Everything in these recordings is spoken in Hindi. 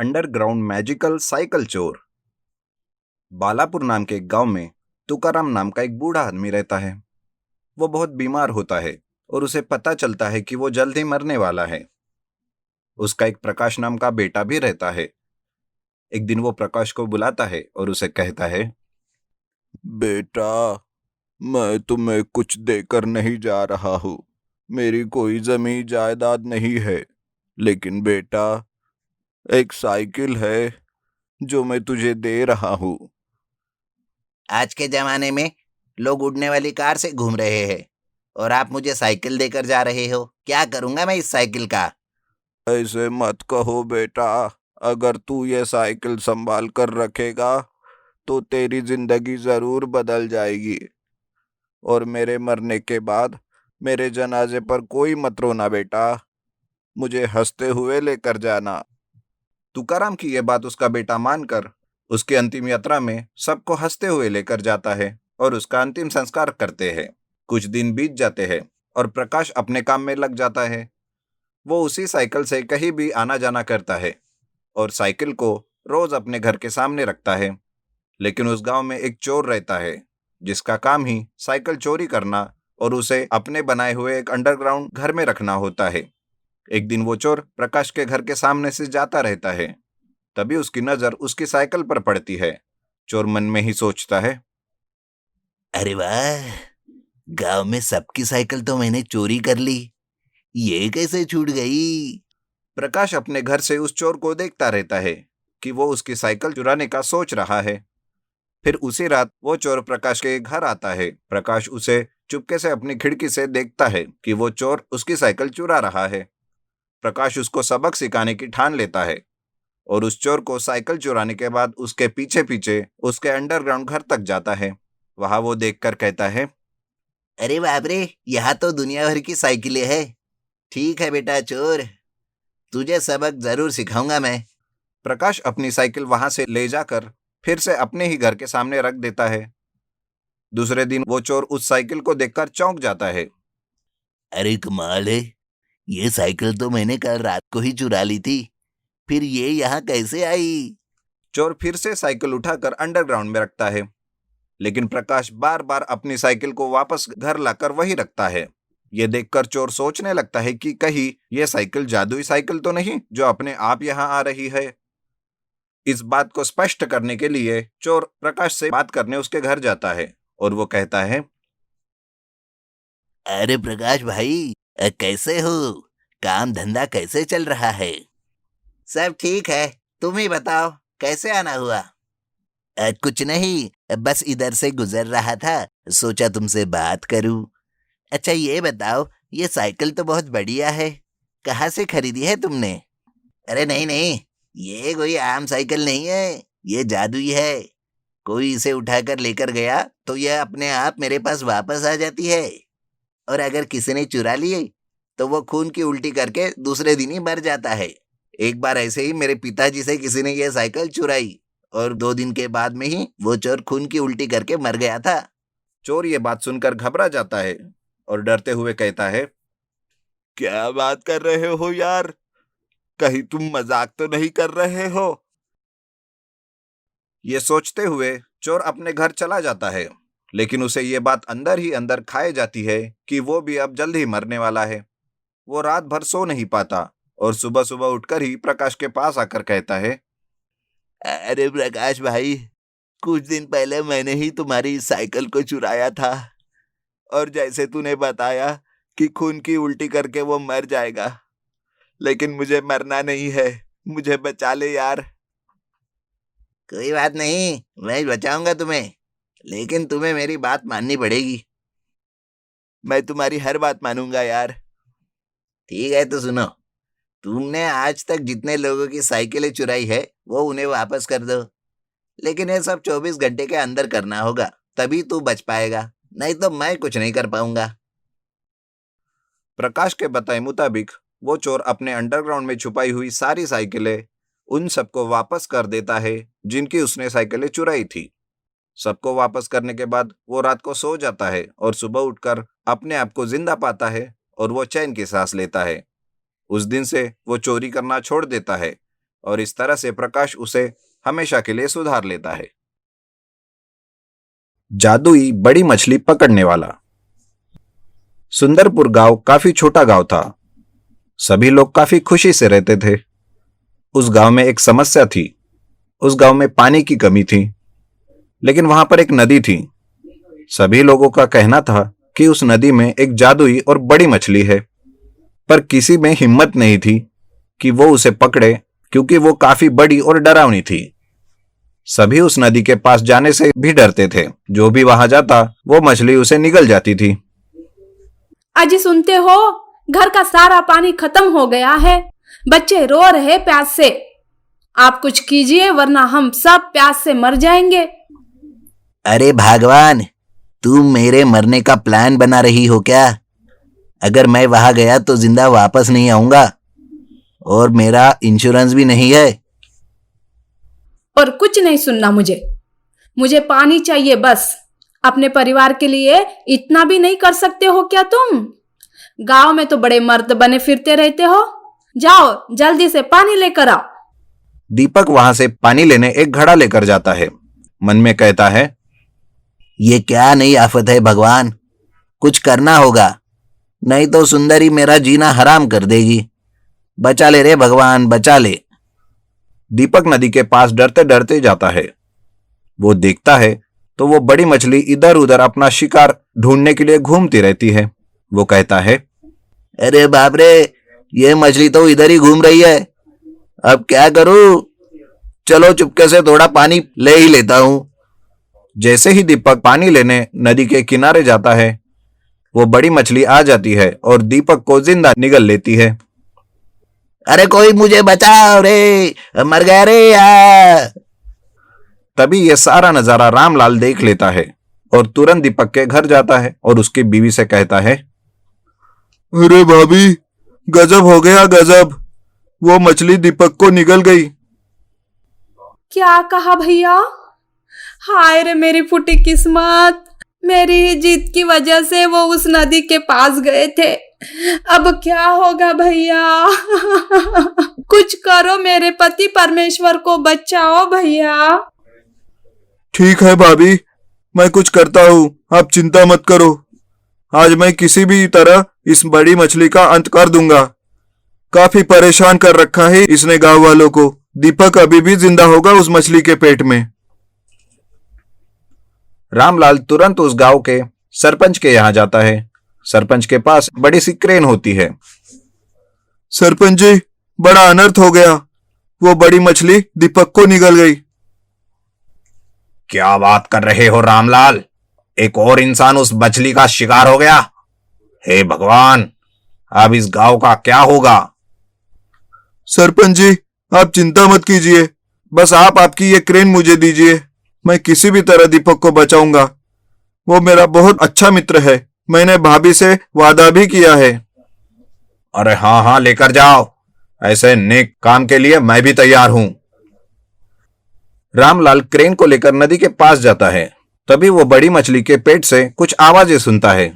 अंडरग्राउंड मैजिकल साइकिल चोर। बालापुर नाम के एक गांव में तुकाराम नाम का एक बूढ़ा आदमी रहता है। वो बहुत बीमार होता है और उसे पता चलता है कि वो जल्द ही मरने वाला है। उसका एक प्रकाश नाम का बेटा भी रहता है। एक दिन वो प्रकाश को बुलाता है और उसे कहता है, बेटा, मैं तुम्हें कुछ देकर नहीं जा रहा हूँ। मेरी कोई जमीन जायदाद नहीं है, लेकिन बेटा, एक साइकिल है जो मैं तुझे दे रहा हूँ। आज के जमाने में लोग उड़ने वाली कार से घूम रहे हैं और आप मुझे साइकिल देकर जा रहे हो। क्या करूंगा मैं इस साइकिल का? ऐसे मत कहो बेटा। अगर तू ये साइकिल संभाल कर रखेगा तो तेरी जिंदगी जरूर बदल जाएगी। और मेरे मरने के बाद मेरे जनाजे पर कोई मत रोना बेटा। मुझे हंसते हुए लेकर जाना। तुकाराम की यह बात उसका बेटा मानकर उसकी अंतिम यात्रा में सबको हंसते हुए लेकर जाता है और उसका अंतिम संस्कार करते हैं। कुछ दिन बीत जाते हैं और प्रकाश अपने काम में लग जाता है। वो उसी साइकिल से कहीं भी आना जाना करता है और साइकिल को रोज अपने घर के सामने रखता है। लेकिन उस गांव में एक चोर रहता है जिसका काम ही साइकिल चोरी करना और उसे अपने बनाए हुए एक अंडरग्राउंड घर में रखना होता है। एक दिन वो चोर प्रकाश के घर के सामने से जाता रहता है। तभी उसकी नजर उसकी साइकिल पर पड़ती है। चोर मन में ही सोचता है, अरे वाह, गांव में सबकी साइकिल तो मैंने चोरी कर ली, ये कैसे छूट गई? प्रकाश अपने घर से उस चोर को देखता रहता है कि वो उसकी साइकिल चुराने का सोच रहा है। फिर उसी रात वो चोर प्रकाश के घर आता है। प्रकाश उसे चुपके से अपनी खिड़की से देखता है कि वो चोर उसकी साइकिल चुरा रहा है। प्रकाश उसको सबक सिखाने की ठान लेता है और उस चोर को साइकिल चुराने के बाद उसके पीछे पीछे उसके अंडरग्राउंड घर तक जाता है। वहां वो देखकर कहता है, अरे बाप रे, यहाँ तो दुनिया भर की साइकिलें हैं। ठीक है बेटा चोर, तुझे सबक जरूर सिखाऊंगा मैं। प्रकाश अपनी साइकिल वहां से ले जाकर फिर से अपने ही घर के सामने रख देता है। दूसरे दिन वो चोर उस साइकिल को देखकर चौंक जाता है। अरे कमाल है, ये साइकिल तो मैंने कल रात को ही चुरा ली थी, फिर ये यहाँ कैसे आई? चोर फिर से साइकिल उठाकर अंडरग्राउंड में रखता है, लेकिन प्रकाश बार बार अपनी साइकिल को वापस घर लाकर वही रखता है। ये देखकर चोर सोचने लगता है कि कहीं यह साइकिल जादुई साइकिल तो नहीं जो अपने आप यहाँ आ रही है। इस बात को स्पष्ट करने के लिए चोर प्रकाश से बात करने उसके घर जाता है और वो कहता है, अरे प्रकाश भाई, कैसे हो? काम धंधा कैसे चल रहा है? सब ठीक है, तुम ही बताओ, कैसे आना हुआ? कुछ नहीं, बस इधर से गुजर रहा था, सोचा तुमसे बात करूं। अच्छा ये बताओ, ये साइकिल तो बहुत बढ़िया है, कहाँ से खरीदी है तुमने? अरे नहीं नहीं, ये कोई आम साइकिल नहीं है, ये जादुई है। कोई इसे उठाकर लेकर गया तो यह अपने आप मेरे पास वापस आ जाती है, और अगर किसी ने चुरा लिए तो वो खून की उल्टी करके दूसरे दिन ही मर जाता है। एक बार ऐसे ही मेरे पिताजी से किसी ने यह साइकिल चुराई और 2 दिन के बाद में ही वो चोर खून की उल्टी करके मर गया था। चोर ये बात सुनकर घबरा जाता है और डरते हुए कहता है, क्या बात कर रहे हो यार? कहीं तुम मजाक तो नहीं कर रहे हो? ये सोचते हुए चोर अपने घर चला जाता है, लेकिन उसे ये बात अंदर ही अंदर खाए जाती है कि वो भी अब जल्द ही मरने वाला है। वो रात भर सो नहीं पाता और सुबह सुबह उठकर ही प्रकाश के पास आकर कहता है, अरे प्रकाश भाई, कुछ दिन पहले मैंने ही तुम्हारी साइकिल को चुराया था, और जैसे तूने बताया कि खून की उल्टी करके वो मर जाएगा, लेकिन मुझे मरना नहीं है, मुझे बचा ले यार। कोई बात नहीं, मैं बचाऊंगा तुम्हें, लेकिन तुम्हें मेरी बात माननी पड़ेगी। मैं तुम्हारी हर बात मानूंगा यार। ठीक है तो सुनो, तुमने आज तक जितने लोगों की साइकिलें चुराई है वो उन्हें वापस कर दो, लेकिन ये सब 24 घंटे के अंदर करना होगा, तभी तू बच पाएगा, नहीं तो मैं कुछ नहीं कर पाऊंगा। प्रकाश के बताए मुताबिक वो चोर अपने अंडरग्राउंड में छुपाई हुई सारी साइकिलें उन सबको वापस कर देता है जिनकी उसने साइकिलें चुराई थी। सबको वापस करने के बाद वो रात को सो जाता है और सुबह उठकर अपने आप को जिंदा पाता है और वो चैन की सांस लेता है। उस दिन से वो चोरी करना छोड़ देता है और इस तरह से प्रकाश उसे हमेशा के लिए सुधार लेता है। जादुई बड़ी मछली पकड़ने वाला। सुंदरपुर गांव काफी छोटा गांव था। सभी लोग काफी खुशी से रहते थे। उस गांव में एक समस्या थी। उस गांव में पानी की कमी थी, लेकिन वहां पर एक नदी थी। सभी लोगों का कहना था कि उस नदी में एक जादुई और बड़ी मछली है, पर किसी में हिम्मत नहीं थी कि वो उसे पकड़े, क्योंकि वो काफी बड़ी और डरावनी थी। सभी उस नदी के पास जाने से भी डरते थे। जो भी वहां जाता वो मछली उसे निगल जाती थी। अजी सुनते हो, घर का सारा पानी खत्म हो गया है। बच्चे रो रहे प्यास से। आप कुछ कीजिए वरना हम सब प्यास से मर जाएंगे। अरे भगवान, तुम मेरे मरने का प्लान बना रही हो क्या? अगर मैं वहां गया तो जिंदा वापस नहीं आऊंगा, और मेरा इंश्योरेंस भी नहीं है। और कुछ नहीं सुनना मुझे पानी चाहिए बस। अपने परिवार के लिए इतना भी नहीं कर सकते हो क्या तुम? गांव में तो बड़े मर्द बने फिरते रहते हो। जाओ जल्दी से पानी लेकर आओ। दीपक वहां से पानी लेने एक घड़ा लेकर जाता है। मन में कहता है, ये क्या नई आफत है भगवान, कुछ करना होगा, नहीं तो सुंदरी मेरा जीना हराम कर देगी। बचा ले रे भगवान, बचा ले। दीपक नदी के पास डरते डरते जाता है। वो देखता है तो वो बड़ी मछली इधर उधर अपना शिकार ढूंढने के लिए घूमती रहती है। वो कहता है, अरे बाप रे, ये मछली तो इधर ही घूम रही है। अब क्या करूं? चलो चुपके से थोड़ा पानी ले ही लेता हूं। जैसे ही दीपक पानी लेने नदी के किनारे जाता है, वो बड़ी मछली आ जाती है और दीपक को जिंदा निगल लेती है। अरे कोई मुझे बचाओ रे, मर गया रे यार। तभी ये सारा नजारा रामलाल देख लेता है और तुरंत दीपक के घर जाता है और उसकी बीवी से कहता है, अरे भाभी, गजब हो गया गजब, वो मछली दीपक को निगल गई। क्या कहा भैया? हाय रे मेरी फूटी किस्मत। मेरी ही जीत की वजह से वो उस नदी के पास गए थे। अब क्या होगा भैया? कुछ करो, मेरे पति परमेश्वर को बचाओ भैया। ठीक है भाभी, मैं कुछ करता हूँ, आप चिंता मत करो। आज मैं किसी भी तरह इस बड़ी मछली का अंत कर दूंगा। काफी परेशान कर रखा है इसने गांव वालों को। दीपक अभी भी जिंदा होगा उस मछली के पेट में। रामलाल तुरंत उस गांव के सरपंच के यहाँ जाता है। सरपंच के पास बड़ी सी क्रेन होती है। सरपंच जी, बड़ा अनर्थ हो गया, वो बड़ी मछली दीपक को निगल गई। क्या बात कर रहे हो रामलाल? एक और इंसान उस मछली का शिकार हो गया। हे भगवान, अब इस गांव का क्या होगा? सरपंच जी, आप चिंता मत कीजिए, बस आप आपकी ये क्रेन मुझे दीजिए। मैं किसी भी तरह दीपक को बचाऊंगा। वो मेरा बहुत अच्छा मित्र है, मैंने भाभी से वादा भी किया है। अरे हाँ हाँ, लेकर जाओ। ऐसे नेक काम के लिए मैं भी तैयार हूं। रामलाल क्रेन को लेकर नदी के पास जाता है। तभी वो बड़ी मछली के पेट से कुछ आवाजें सुनता है।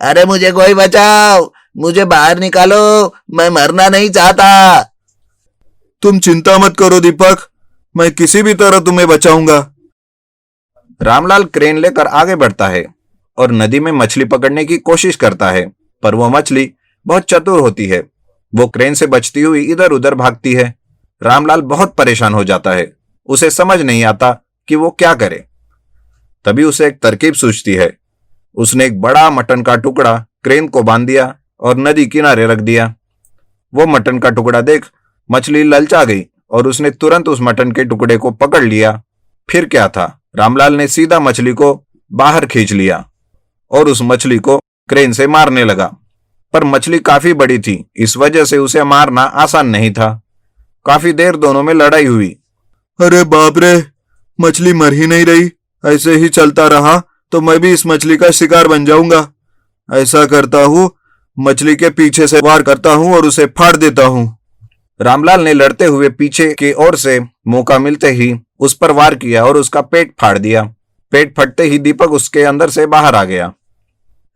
अरे मुझे कोई बचाओ, मुझे बाहर निकालो, मैं मरना नहीं चाहता। तुम चिंता मत करो दीपक, मैं किसी भी तरह तुम्हें बचाऊंगा। रामलाल क्रेन लेकर आगे बढ़ता है और नदी में मछली पकड़ने की कोशिश करता है, पर वो मछली बहुत चतुर होती है। वो क्रेन से बचती हुई इधर उधर भागती है। रामलाल बहुत परेशान हो जाता है। उसे समझ नहीं आता कि वो क्या करे। तभी उसे एक तरकीब सूझती है। उसने एक बड़ा मटन का टुकड़ा क्रेन को बांध दिया और नदी किनारे रख दिया। वो मटन का टुकड़ा देख मछली ललचा गई और उसने तुरंत उस मटन के टुकड़े को पकड़ लिया। फिर क्या था, रामलाल ने सीधा मछली को बाहर खींच लिया और उस मछली को क्रेन से मारने लगा। पर मछली काफी बड़ी थी, इस वजह से उसे मारना आसान नहीं था। काफी देर दोनों में लड़ाई हुई। अरे बाप रे, मछली मर ही नहीं रही। ऐसे ही चलता रहा तो मैं भी इस मछली का शिकार बन जाऊंगा। ऐसा करता हूँ, मछली के पीछे से वार करता हूँ और उसे फाड़ देता हूँ। रामलाल ने लड़ते हुए पीछे की ओर से मौका मिलते ही उस पर वार किया और उसका पेट फाड़ दिया। पेट फटते ही दीपक उसके अंदर से बाहर आ गया।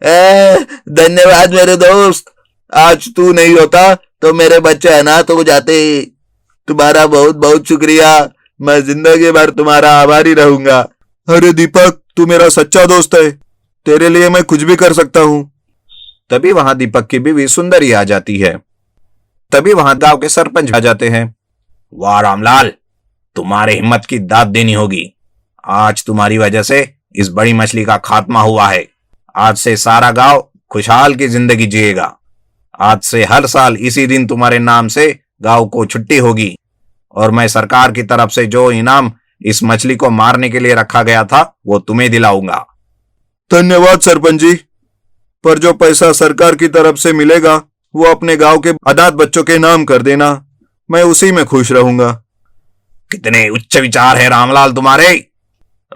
धन्यवाद मेरे दोस्त, आज तू नहीं होता तो मेरे बच्चे अनाथ हो जाते। तुम्हारा बहुत बहुत शुक्रिया। मैं जिंदगी भर तुम्हारा आभारी रहूंगा। अरे दीपक, तू मेरा सच्चा दोस्त है। तेरे लिए मैं कुछ भी कर सकता हूँ। तभी वहां दीपक की बीवी सुंदरी आ जाती है। तभी वहां गांव के सरपंच आ जाते हैं। वाह रामलाल, तुम्हारे हिम्मत की दाद देनी होगी। आज तुम्हारी वजह से इस बड़ी मछली का खात्मा हुआ है। आज से सारा गांव खुशहाल की जिंदगी जिएगा। आज से हर साल इसी दिन तुम्हारे नाम से गांव को छुट्टी होगी और मैं सरकार की तरफ से जो इनाम इस मछली को मारने के लिए रखा गया था वो तुम्हें दिलाऊंगा। धन्यवाद सरपंच जी, पर जो पैसा सरकार की तरफ से मिलेगा वो अपने गांव के अनाथ बच्चों के नाम कर देना। मैं उसी में खुश रहूंगा। कितने उच्च विचार है रामलाल तुम्हारे।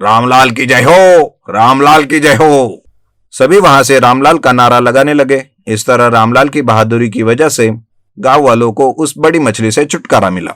रामलाल की जय हो, रामलाल की जय हो। सभी वहां से रामलाल का नारा लगाने लगे। इस तरह रामलाल की बहादुरी की वजह से गांव वालों को उस बड़ी मछली से छुटकारा मिला।